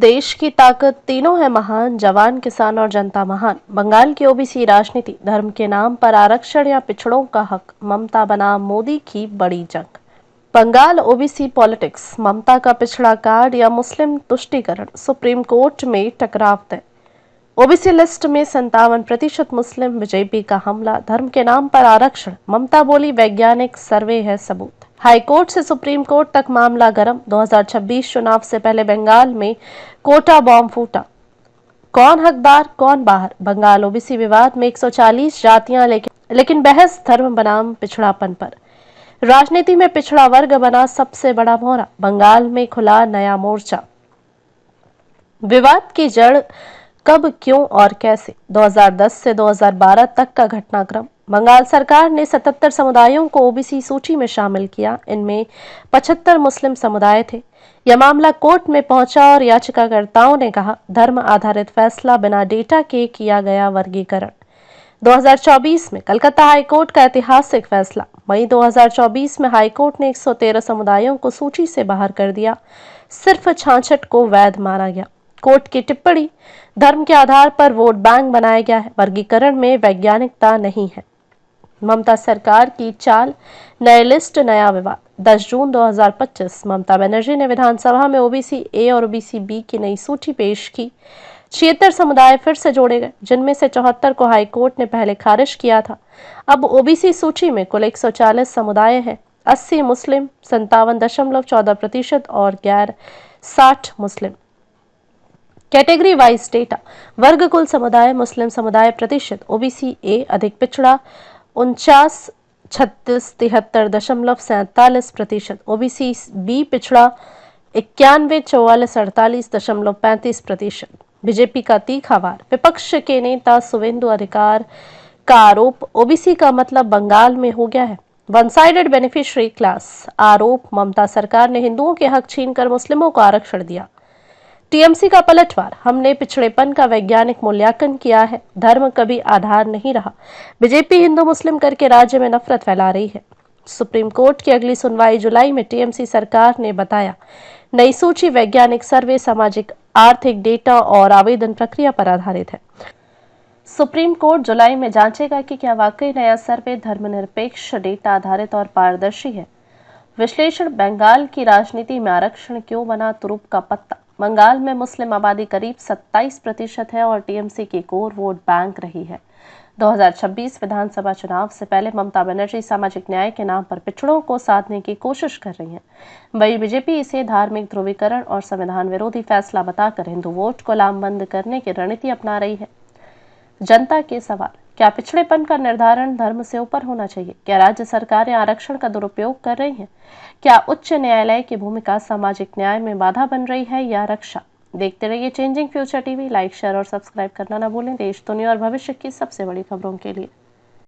देश की ताकत तीनों है महान, जवान किसान और जनता महान। बंगाल की ओबीसी राजनीति, धर्म के नाम पर आरक्षण या पिछड़ों का हक, ममता बनाम मोदी की बड़ी जंग। बंगाल ओबीसी पॉलिटिक्स, ममता का पिछड़ा कार्ड या मुस्लिम तुष्टीकरण, सुप्रीम कोर्ट में टकराव तय। ओबीसी लिस्ट में 57% मुस्लिम, बीजेपी का हमला, धर्म के नाम पर आरक्षण, ममता बोली वैज्ञानिक सर्वे है सबूत। हाईकोर्ट से सुप्रीम कोर्ट तक मामला गर्म, 2026 चुनाव से पहले बंगाल में कोटा बॉम्ब फूटा, कौन हकदार कौन बाहर। बंगाल ओबीसी विवाद में 140 जातियां, लेकिन बहस धर्म बनाम पिछड़ापन पर। राजनीति में पिछड़ा वर्ग बना सबसे बड़ा मोहरा, बंगाल में खुला नया मोर्चा। विवाद की जड़ कब, क्यों और कैसे। 2010 से 2012 तक का घटनाक्रम। बंगाल सरकार ने 77 समुदायों को ओबीसी सूची में शामिल किया, इनमें 75 मुस्लिम समुदाय थे। यह मामला कोर्ट में पहुंचा और याचिकाकर्ताओं ने कहा, धर्म आधारित फैसला, बिना डेटा के किया गया वर्गीकरण। 2024 में कलकत्ता हाईकोर्ट का ऐतिहासिक फैसला। मई 2024 में हाईकोर्ट ने 113 समुदायों को सूची से बाहर कर दिया, सिर्फ 66 को वैध माना गया। कोर्ट की टिप्पणी, धर्म के आधार पर वोट बैंक बनाया गया है, वर्गीकरण में वैज्ञानिकता नहीं है। ममता सरकार की चाल, नए लिस्ट नया विवाद। 10 जून 2025 ममता बनर्जी ने विधानसभा में ओबीसी ए और ओबीसी बी की नई सूची पेश की। 76 समुदाय फिर से जोड़े गए, जिनमें से 74 को हाईकोर्ट ने पहले खारिज किया था। अब ओबीसी सूची में कुल 140 समुदाय हैं, 80 मुस्लिम, 57.14% और गैर 60 मुस्लिम। कैटेगरी वाइज डेटा, वर्ग कुल समुदाय, मुस्लिम समुदाय प्रतिशत, ओबीसी ए अधिक पिछड़ा 49, 36, 73.47%, ओबीसी बी पिछड़ा 91, 44, 48.35%। बीजेपी का तीखा वार, विपक्ष के नेता शुवेंदु अधिकारी का आरोप, ओबीसी का मतलब बंगाल में हो गया है वन साइडेड बेनिफिशियरी क्लास। आरोप, ममता सरकार ने हिंदुओं के हक छीनकर मुस्लिमों को आरक्षण दिया। टीएमसी का पलटवार, हमने पिछड़ेपन का वैज्ञानिक मूल्यांकन किया है, धर्म कभी आधार नहीं रहा। बीजेपी हिंदू मुस्लिम करके राज्य में नफरत फैला रही है। सुप्रीम कोर्ट की अगली सुनवाई जुलाई में। टीएमसी सरकार ने बताया, नई सूची वैज्ञानिक सर्वे, सामाजिक आर्थिक डेटा और आवेदन प्रक्रिया पर आधारित है। सुप्रीम कोर्ट जुलाई में जांचेगा कि क्या वाकई नया सर्वे धर्मनिरपेक्ष, डेटा आधारित और पारदर्शी है। विश्लेषण, बंगाल की राजनीति में आरक्षण क्यों बना तुरुप का पत्ता। बंगाल में मुस्लिम आबादी करीब 27% है और टीएमसी की कोर वोट बैंक रही है। 2026 विधानसभा चुनाव से पहले ममता बनर्जी सामाजिक न्याय के नाम पर पिछड़ों को साधने की कोशिश कर रही हैं। वहीं बीजेपी इसे धार्मिक ध्रुवीकरण और संविधान विरोधी फैसला बताकर हिंदू वोट को लामबंद करने की रणनीति अपना रही है। जनता के सवाल, क्या पिछड़ेपन का निर्धारण धर्म से ऊपर होना चाहिए। क्या राज्य सरकारें आरक्षण का दुरुपयोग कर रही हैं। क्या उच्च न्यायालय की भूमिका सामाजिक न्याय में बाधा बन रही है या रक्षा। देखते रहिए changing future TV. Like, share और सब्सक्राइब करना न भूलें। देश, दुनिया और भविष्य की सबसे बड़ी खबरों के लिए।